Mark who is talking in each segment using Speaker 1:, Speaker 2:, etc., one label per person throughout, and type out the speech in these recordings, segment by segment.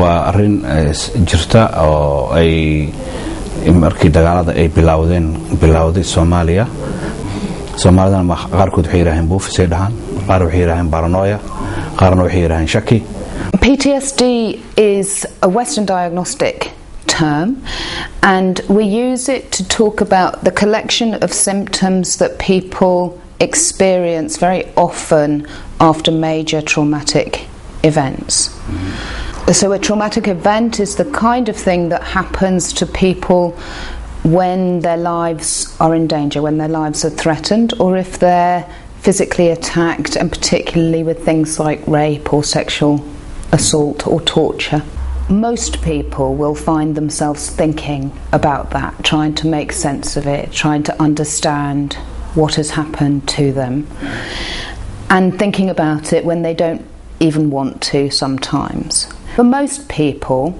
Speaker 1: waa arin jirta oo ay markii dagaalada ay bilowday Soomaalidana qaarkood waxay yiraahdeen buufisay dhahan qaar waxay yiraahdeen paranoia qaarna waxay yiraahdeen shaki.
Speaker 2: PTSD is a Western diagnostic term, and we use it to talk about the collection of symptoms that people experience very often after major traumatic events. So a traumatic event is the kind of thing that happens to people when their lives are in danger, when their lives are threatened, or if they're physically attacked, and particularly with things like rape or sexual assault or torture. Most people will find themselves thinking about that, trying to make sense of it, trying to understand what has happened to them, and thinking about it when they don't even want to sometimes. For most people,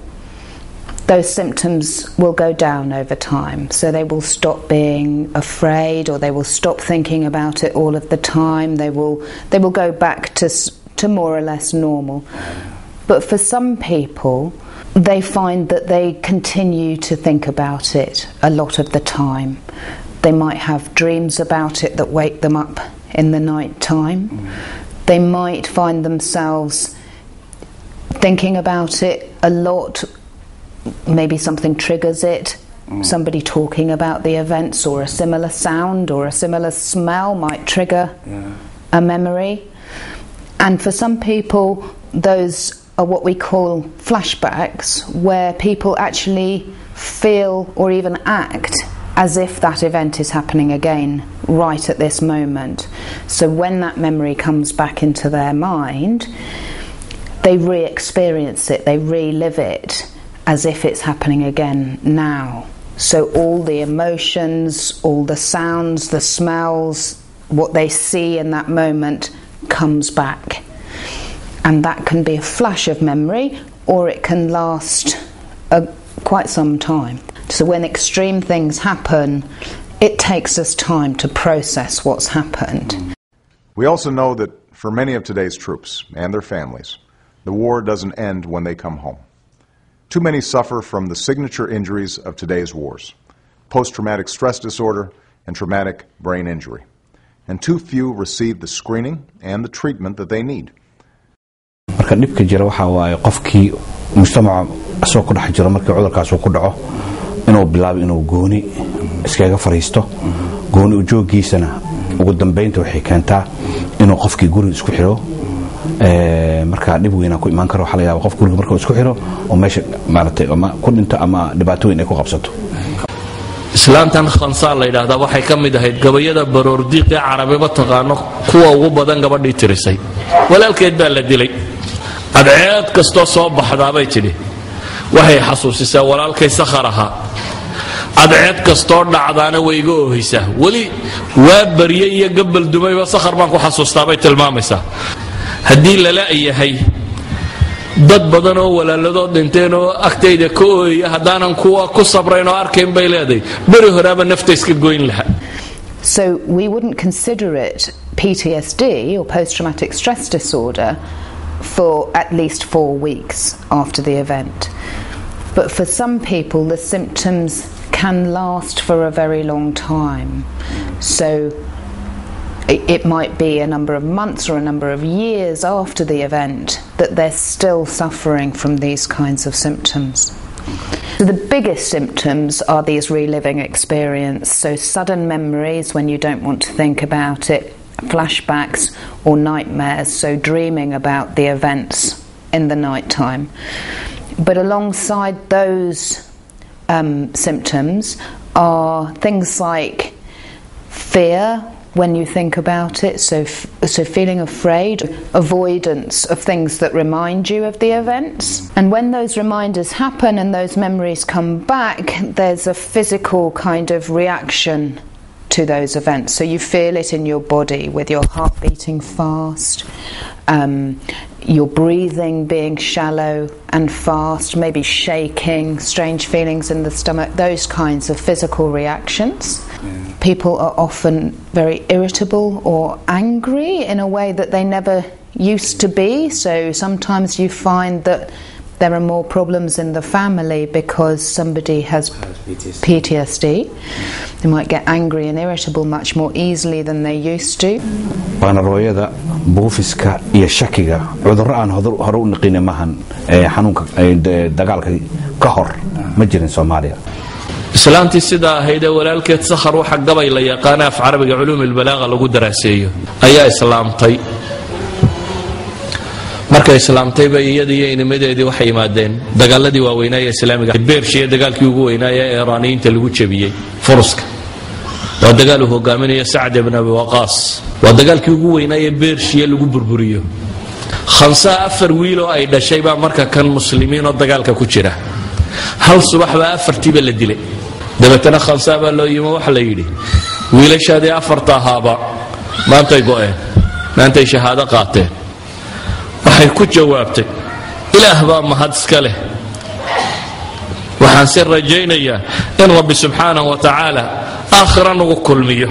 Speaker 2: those symptoms will go down over time, so they will stop being afraid, or they will stop thinking about it all of the time. They will go back to more or less normal. But for some people, they find that they continue to think about it a lot of the time. They might have dreams about it that wake them up in the night time. They might find themselves thinking about it a lot. Maybe something triggers it, somebody talking about the events, or a similar sound or a similar smell might trigger a memory. And for some people, those are what we call flashbacks, where people actually feel or even act as if that event is happening again right at this moment. So when that memory comes back into their mind, they re-experience it, they relive it as if it's happening again now. So all the emotions, all the sounds, the smells, what they see in that moment comes back. And that can be a flash of memory, or it can last quite some time. So when extreme things happen, it takes us time to process what's happened.
Speaker 3: We also know that for many of today's troops and their families, the war doesn't end when they come home. Too many suffer from the signature injuries of today's wars: post-traumatic stress disorder and traumatic brain injury. And too few receive the screening and the treatment that they need.
Speaker 1: marka dhibka jira waxa waaye qofkii mujtamaca soo ku dhex jira markii cudurkaas uu ku dhaco inuu bilaabo inuu gooni iskaga fariisto gooni u joogiisana ugu dambeynta waxay keentaa inuu qofkii guri isku xiro marka dhib weyn ku iman karo waxa laga yaabaa qof guriga marka isku xiro oo meesha maartay ama ku dhinto ama dhibaatooyin ay ku qabsato.
Speaker 4: islaantan khansa la yiraahdo waxay ka mid ahayd gabayada baroordiiq ee Carabiga taqaano kuwa ugu badan gabadhii tirisay. walaalkeed baa la dilay, adceed kasto soo baxdaa bay tiri waxay xasuusisaa walaalkay sakharaha, adceed kasto dhacdaana way iga oohaysaa, wali waa bariyay iyo gabal dumayba sakhar baan ku xasuustaa bay tilmaamaysaa. haddii la laayahay dad badan oo walaaladoo dhinteen oo agtayda ka ooyay hadaanan kuwa ku sabrayn oo arkayn bay leedahay bari horaaba nafta iska goyn lahaa.
Speaker 2: So we wouldn't consider it PTSD or post-traumatic stress disorder for at least 4 weeks after the event. But for some people the symptoms can last for a very long time. So it might be a number of months or a number of years after the event that they're still suffering from these kinds of symptoms. So the biggest symptoms are these reliving experience, so sudden memories when you don't want to think about it, flashbacks or nightmares, so dreaming about the events in the night time. But alongside those symptoms are things like fear when you think about it, so feeling afraid, avoidance of things that remind you of the events. And when those reminders happen and those memories come back, there's a physical kind of reaction to those events. So you feel it in your body with your heart beating fast, your breathing being shallow and fast, maybe shaking, strange feelings in the stomach, those kinds of physical reactions. People are often very irritable or angry in a way that they never used to be. So sometimes you find that there are more problems in the family because somebody has PTSD. They might get angry and irritable much more easily than they used to.
Speaker 1: Paranoyada, buufiska iyo shakiga cudurro aan hore u naqin maahan xanuunka dagaalka ka hor ma jirin Soomaaliya.
Speaker 4: islaantii sidaa ahayd ee walaalkeed sakhar waxa gabay la yaqaan af carabiga culuum albalaaga lagu daraaseeyo ayaa islaamtay. markay islaamtay bay iyada iyo inimadeedii waxay yimaadeen dagaaladii waaweynaa ee islaamiga beershiya dagaalkii ugu weynaa ee Iiraaniyiinta lagu jabiyay Furuska. waa dagaal uu hogaaminaya Sa'd ibn Abi Waqqas. waa dagaalkii ugu weynaa ee beershiya lagu burburiyo. khamsa afar wiil oo ay dhashay baa marka kan muslimiin oo dagaalka ku jira. hal subax baa afartiiba la dilay. dabeetana khamsa baa loo yimo waxa la yidhi wiilashaadii afarta ahaaba maantay go'een, maantay shahaado qaateen. waxay ku jawaabtay ilaah baa mahad iska leh, waxaan si rajaynayaa in rabbi subxaanahu wa tacaala aakhira nagu kulmiyo.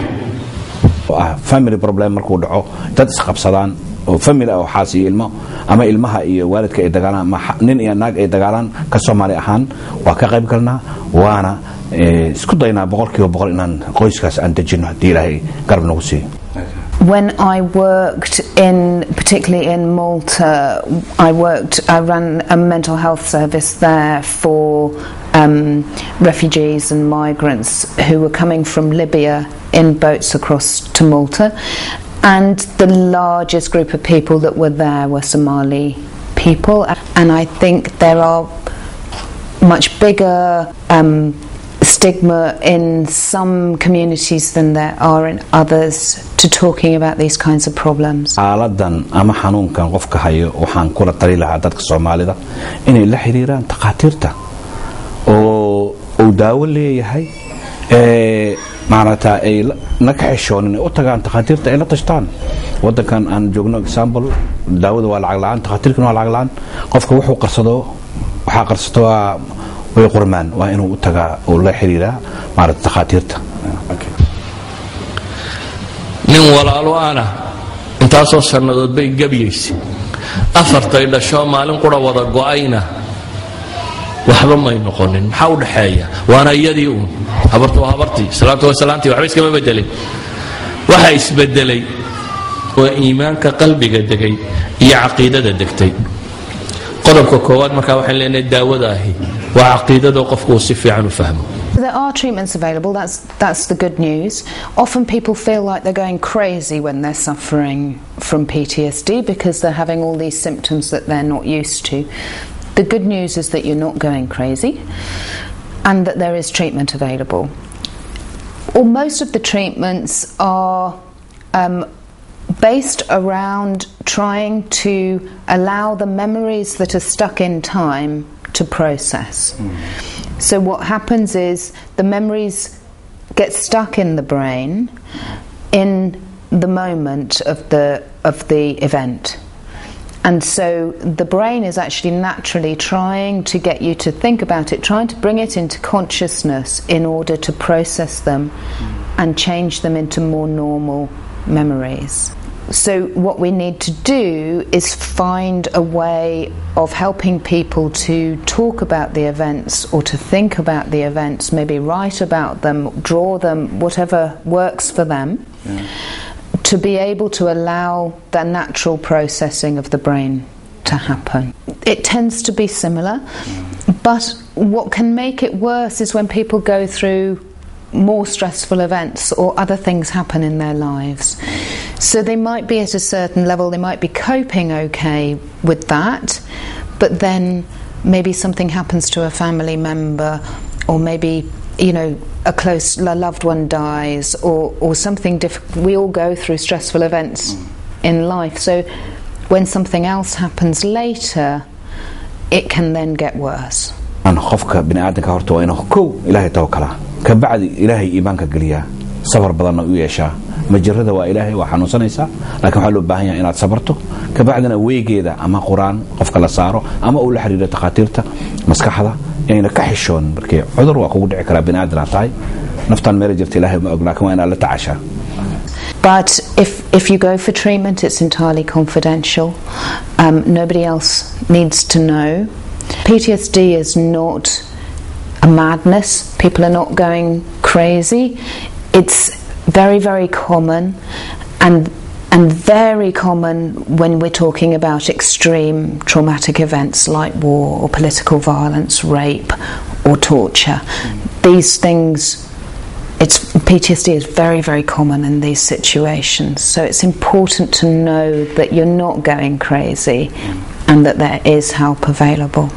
Speaker 1: family problem markuu dhaco dad isqabsadaan oo family oo xaas iyo ilmo ama ilmaha iyo waalidka ay dagaalaan ama nin iyo naag ay dagaalaan ka Soomaali ahaan waa ka qayb galnaa waana isku daynaa boqolkiiba boqol inaan qoyskaas aan dejino hadii Ilaahay garab nagu siiyo.
Speaker 2: When I worked particularly in Malta, I ran a mental health service there for refugees and migrants who were coming from Libya in boats across to Malta. And the largest group of people that were there were Somali people. And I think there are much bigger stigma in some communities than there are in others to talking about these kinds of problems.
Speaker 1: Xaaladan ama xanuunkan qofka hayo waxaan kula tali lahaa dadka Soomaalida inay la xiriiraan dhaqaatiirta oo daawo leeyahay maarata ay la kaxishoonin u tagaan dhaqaatiirta ay la tashtaan. wadankan aan joogno example daawada waa lacag la'aan, dhaqaatiirkuna waa lacag la'aan. qofka wuxuu qarsado waxa qarsato way qurmaan waa inuu u tagaa oo la xiriiraa maarata dhaqaatiirta.
Speaker 4: nin walaalo ana intaasoo sannadood bay gabiyeysay afartay dhasho maalin qura wada go'ayna waxba may noqonin. maxaa u dhaxeeya? waana iyadii uun habartu waa habartii, salaatu wa salaantii waxba iskama bedelin. waxa isbedelay waa iimaanka qalbiga degay iyo caqiidada degtay. qodobka koowaad markaa waxaan leenahay daawada ahi waa caqiidada qofku si fiican u fahmo.
Speaker 2: There are treatments available, that's the good news. Often people feel like they're going crazy when they're suffering from PTSD because they're having all these symptoms that they're not used to. The good news is that you're not going crazy and that there is treatment available. Or most of the treatments are based around trying to allow the memories that are stuck in time to process. So what happens is the memories get stuck in the brain in the moment of the event. And so the brain is actually naturally trying to get you to think about it, trying to bring it into consciousness in order to process them and change them into more normal memories. So what we need to do is find a way of helping people to talk about the events or to think about the events, maybe write about them, draw them, whatever works for them, to be able to allow the natural processing of the brain to happen. It tends to be similar, but what can make it worse is when people go through more stressful events or other things happen in their lives. So they might be at a certain level, they might be coping okay with that, but then maybe something happens to a family member, or maybe a loved one dies or something difficult. We all go through stressful events in life, so when something else happens later, it can then get worse.
Speaker 1: أنا خوفك بني آدم كهرت وأنا كو إلهي توكله كبعد إلهي إيمانك قليا صبر بدلنا ويشا مجرده وإلهي وحنوسنيسا لكن حلو باهيا إن صبرته كبعدنا ويجي ذا أما قرآن قفك لصاره أما أول حريرة تقاتيرته مسكحة يعني كحشون بركي عذر وأقول عكرا بني آدم تاي نفتن مرجرت إلهي لكن وأنا لا تعشى.
Speaker 2: But if you go for treatment, it's entirely confidential. Nobody else needs to know. PTSD is not a madness. People are not going crazy. It's very, very common and very common when we're talking about extreme traumatic events like war or political violence, rape or torture. These things, PTSD is very, very common in these situations. So it's important to know that you're not going crazy and that there is help available.